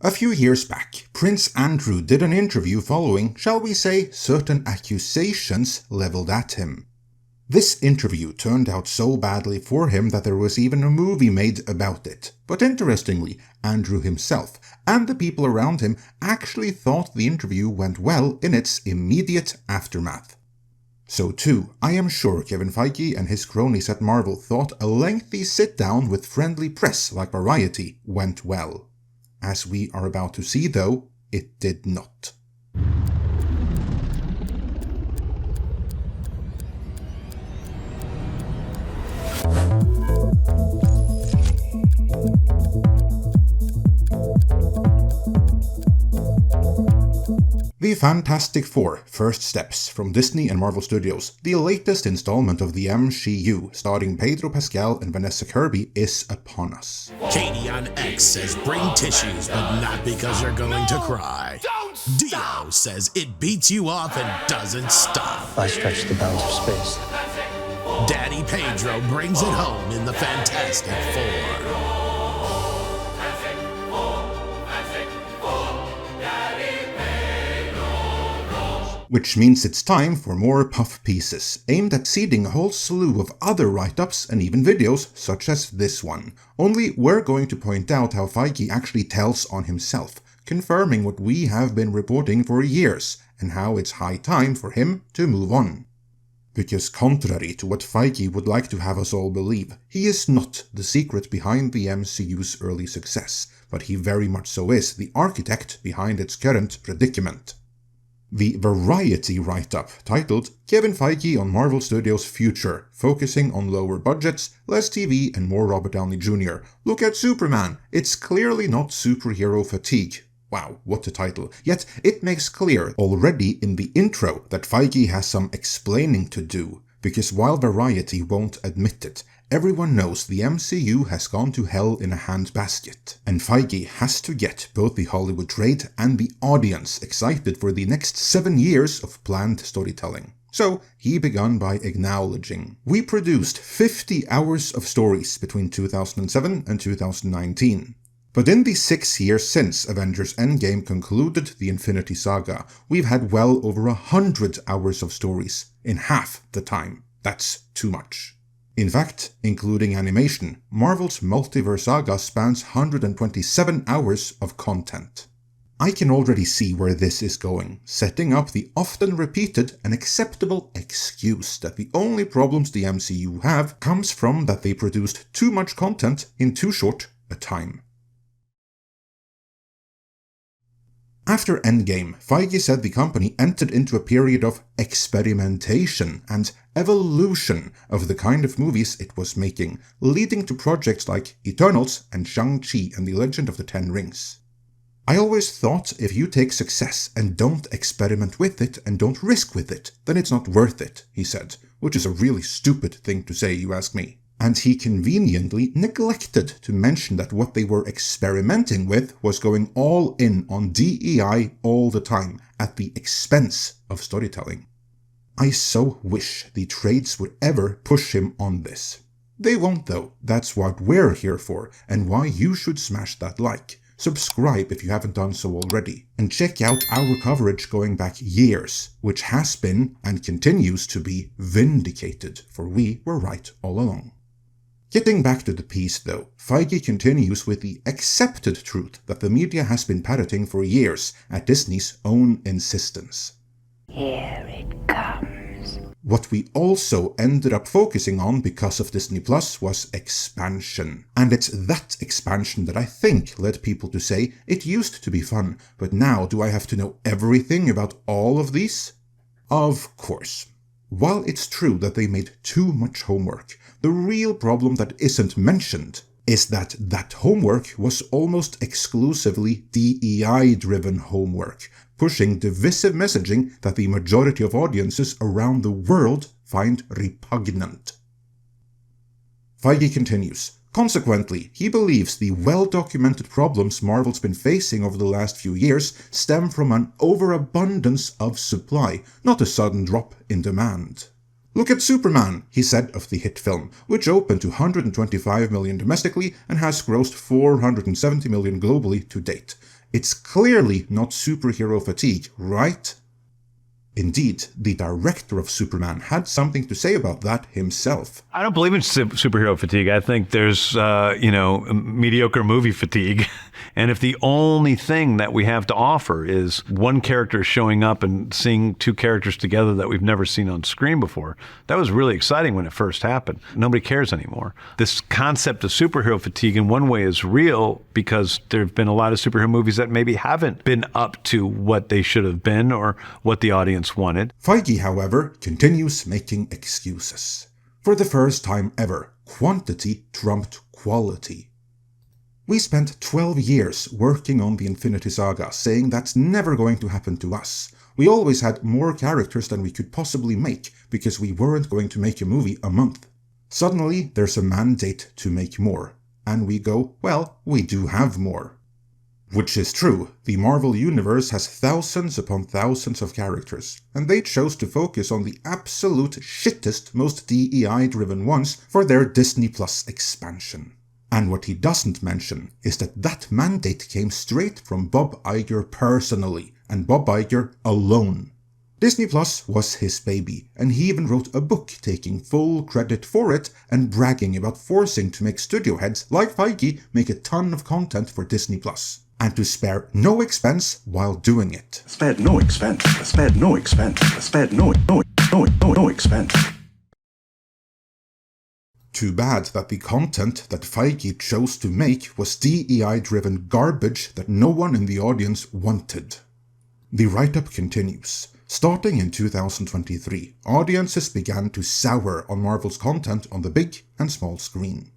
A few years back, Prince Andrew did an interview following, shall we say, certain accusations leveled at him. This interview turned out so badly for him that there was even a movie made about it. But interestingly, Andrew himself and the people around him actually thought the interview went well in its immediate aftermath. So too, I am sure Kevin Feige and his cronies at Marvel thought a lengthy sit-down with friendly press like Variety went well. As we are about to see though, it did not. The Fantastic Four First Steps from Disney and Marvel Studios, the latest installment of the MCU, starring Pedro, Pascal and Vanessa Kirby, is upon us. Katie on X says bring tissues, but not because you're going to cry. Dio says it beats you off and doesn't stop. I stretch the bounds of space. Daddy Pedro brings it home in the Fantastic Four. Which means it's time for more puff pieces, aimed at seeding a whole slew of other write-ups and even videos such as this one. Only we're going to point out how Feige actually tells on himself, confirming what we have been reporting for years, and how it's high time for him to move on. Because contrary to what Feige would like to have us all believe, he is not the secret behind the MCU's early success, but he very much so is the architect behind its current predicament. The Variety write-up, titled Kevin Feige on Marvel Studios' Future, focusing on lower budgets, less TV and more Robert Downey Jr. Look at Superman, it's clearly not superhero fatigue. Wow, what a title. Yet it makes clear already in the intro that Feige has some explaining to do, because while Variety won't admit it, everyone knows the MCU has gone to hell in a handbasket, and Feige has to get both the Hollywood trade and the audience excited for the next 7 years of planned storytelling. So he began by acknowledging, we produced 50 hours of stories between 2007 and 2019. But in the 6 years since Avengers Endgame concluded the Infinity Saga, we've had well over 100 hours of stories in half the time. That's too much. In fact, including animation, Marvel's multiverse saga spans 127 hours of content. I can already see where this is going, setting up the often repeated and acceptable excuse that the only problems the MCU have comes from that they produced too much content in too short a time. After Endgame, Feige said the company entered into a period of experimentation and evolution of the kind of movies it was making, leading to projects like Eternals and Shang-Chi and the Legend of the Ten Rings. I always thought if you take success and don't experiment with it and don't risk with it, then it's not worth it, he said, which is a really stupid thing to say, you ask me. And he conveniently neglected to mention that what they were experimenting with was going all in on DEI all the time, at the expense of storytelling. I so wish the trades would ever push him on this. They won't though, that's what we're here for, and why you should smash that like. Subscribe if you haven't done so already, and check out our coverage going back years, which has been, and continues to be, vindicated, for we were right all along. Getting back to the piece though, Feige continues with the accepted truth that the media has been parroting for years at Disney's own insistence. Here it comes. What we also ended up focusing on because of Disney Plus was expansion. And it's that expansion that I think led people to say, it used to be fun, but now do I have to know everything about all of these? Of course. While it's true that they made too much homework, the real problem that isn't mentioned is that that homework was almost exclusively DEI-driven homework, pushing divisive messaging that the majority of audiences around the world find repugnant. Feige continues, consequently, he believes the well-documented problems Marvel's been facing over the last few years stem from an overabundance of supply, not a sudden drop in demand. "Look at Superman," he said of the hit film, which opened to $125 million domestically and has grossed $470 million globally to date. It's clearly not superhero fatigue, right? Indeed, the director of Superman had something to say about that himself. I don't believe in superhero fatigue. I think there's, mediocre movie fatigue. And if the only thing that we have to offer is one character showing up and seeing two characters together that we've never seen on screen before, that was really exciting when it first happened. Nobody cares anymore. This concept of superhero fatigue in one way is real because there have been a lot of superhero movies that maybe haven't been up to what they should have been or what the audience wanted. Feige, however, continues making excuses. For the first time ever, quantity trumped quality. We spent 12 years working on the Infinity Saga, saying that's never going to happen to us. We always had more characters than we could possibly make, because we weren't going to make a movie a month. Suddenly, there's a mandate to make more. And we go, well, we do have more. Which is true, the Marvel Universe has thousands upon thousands of characters, and they chose to focus on the absolute shittest, most DEI-driven ones for their Disney Plus expansion. And what he doesn't mention is that mandate came straight from Bob Iger personally, and Bob Iger alone. Disney Plus was his baby, and he even wrote a book taking full credit for it and bragging about forcing to make studio heads like Feige make a ton of content for Disney Plus. And to spare no expense while doing it. Spared no expense. Spared no expense. Spared no expense. Too bad that the content that Feige chose to make was DEI-driven garbage that no one in the audience wanted. The write-up continues. Starting in 2023, audiences began to sour on Marvel's content on the big and small screen.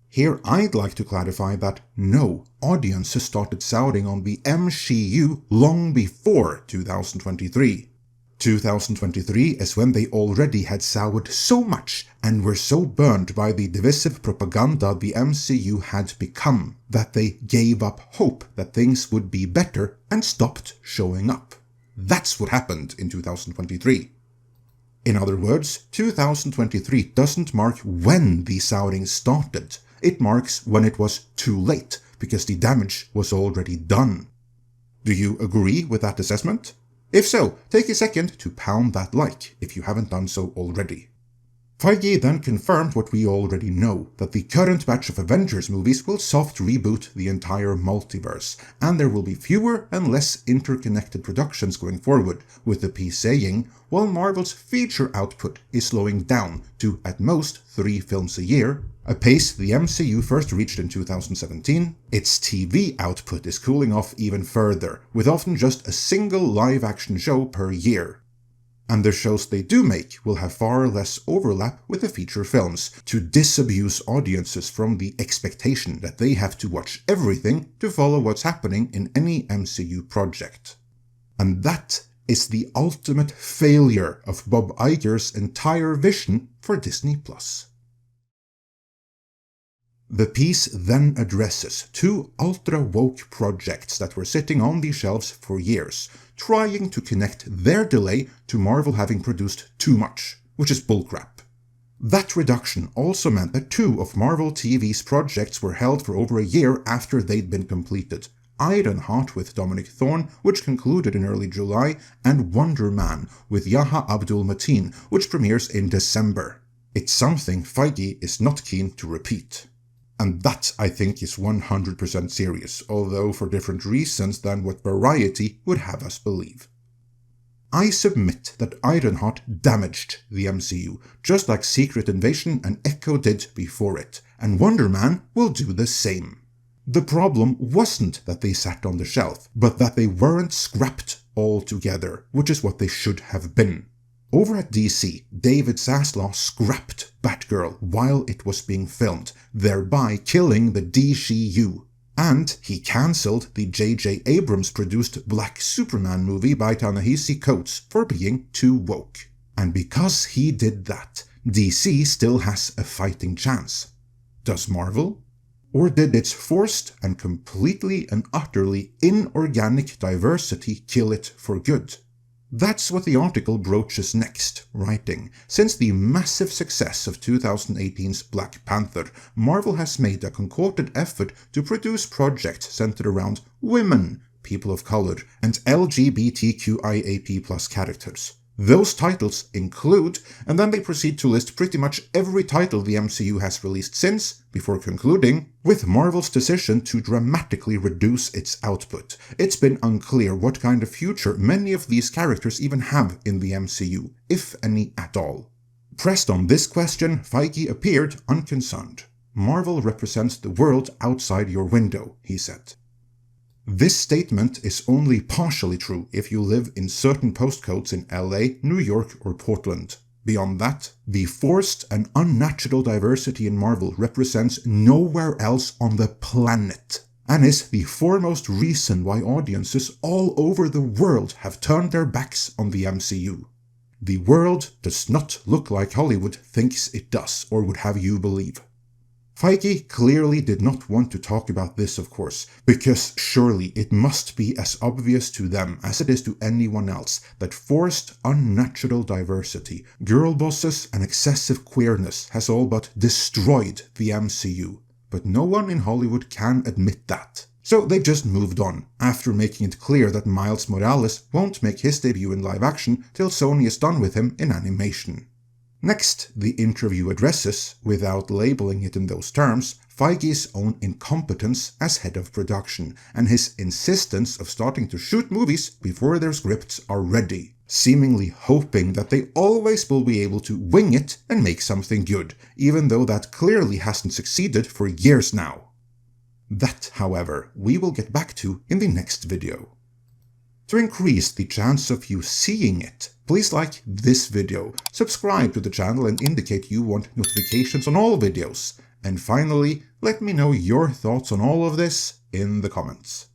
Here I'd like to clarify that no, audiences started souring on the MCU long before 2023. 2023 is when they already had soured so much and were so burned by the divisive propaganda the MCU had become that they gave up hope that things would be better and stopped showing up. That's what happened in 2023. In other words, 2023 doesn't mark when the souring started. It marks when it was too late, because the damage was already done. Do you agree with that assessment? If so, take a second to pound that like, if you haven't done so already. Feige then confirmed what we already know, that the current batch of Avengers movies will soft reboot the entire multiverse, and there will be fewer and less interconnected productions going forward, with the piece saying, while Marvel's feature output is slowing down to at most 3 films a year, a pace the MCU first reached in 2017, its TV output is cooling off even further, with often just a single live-action show per year. And the shows they do make will have far less overlap with the feature films, to disabuse audiences from the expectation that they have to watch everything to follow what's happening in any MCU project. And that is the ultimate failure of Bob Iger's entire vision for Disney+. The piece then addresses 2 ultra-woke projects that were sitting on the shelves for years, trying to connect their delay to Marvel having produced too much, which is bullcrap. That reduction also meant that 2 of Marvel TV's projects were held for over a year after they'd been completed. Ironheart with Dominic Thorne, which concluded in early July, and Wonder Man with Yahya Abdul-Mateen, which premieres in December. It's something Feige is not keen to repeat. And that, I think, is 100% serious, although for different reasons than what Variety would have us believe. I submit that Ironheart damaged the MCU, just like Secret Invasion and Echo did before it, and Wonder Man will do the same. The problem wasn't that they sat on the shelf, but that they weren't scrapped altogether, which is what they should have been. Over at DC, David Zaslav scrapped Batgirl while it was being filmed, thereby killing the DCU. And he cancelled the J.J. Abrams-produced Black Superman movie by Ta-Nehisi Coates for being too woke. And because he did that, DC still has a fighting chance. Does Marvel? Or did its forced and completely and utterly inorganic diversity kill it for good? That's what the article broaches next, writing, since the massive success of 2018's Black Panther, Marvel has made a concerted effort to produce projects centered around women, people of color, and LGBTQIAP+ characters. Those titles include, and then they proceed to list pretty much every title the MCU has released since, before concluding, with Marvel's decision to dramatically reduce its output. It's been unclear what kind of future many of these characters even have in the MCU, if any at all. Pressed on this question, Feige appeared unconcerned. Marvel represents the world outside your window, he said. This statement is only partially true if you live in certain postcodes in LA, New York, or Portland. Beyond that, the forced and unnatural diversity in Marvel represents nowhere else on the planet, and is the foremost reason why audiences all over the world have turned their backs on the MCU. The world does not look like Hollywood thinks it does, or would have you believe. Feige clearly did not want to talk about this, of course, because surely it must be as obvious to them as it is to anyone else that forced, unnatural diversity, girl bosses, and excessive queerness has all but destroyed the MCU. But no one in Hollywood can admit that. So they just moved on, after making it clear that Miles Morales won't make his debut in live action till Sony is done with him in animation. Next, the interview addresses, without labeling it in those terms, Feige's own incompetence as head of production, and his insistence of starting to shoot movies before their scripts are ready, seemingly hoping that they always will be able to wing it and make something good, even though that clearly hasn't succeeded for years now. That, however, we will get back to in the next video. To increase the chance of you seeing it, please like this video, subscribe to the channel and indicate you want notifications on all videos, and finally, let me know your thoughts on all of this in the comments.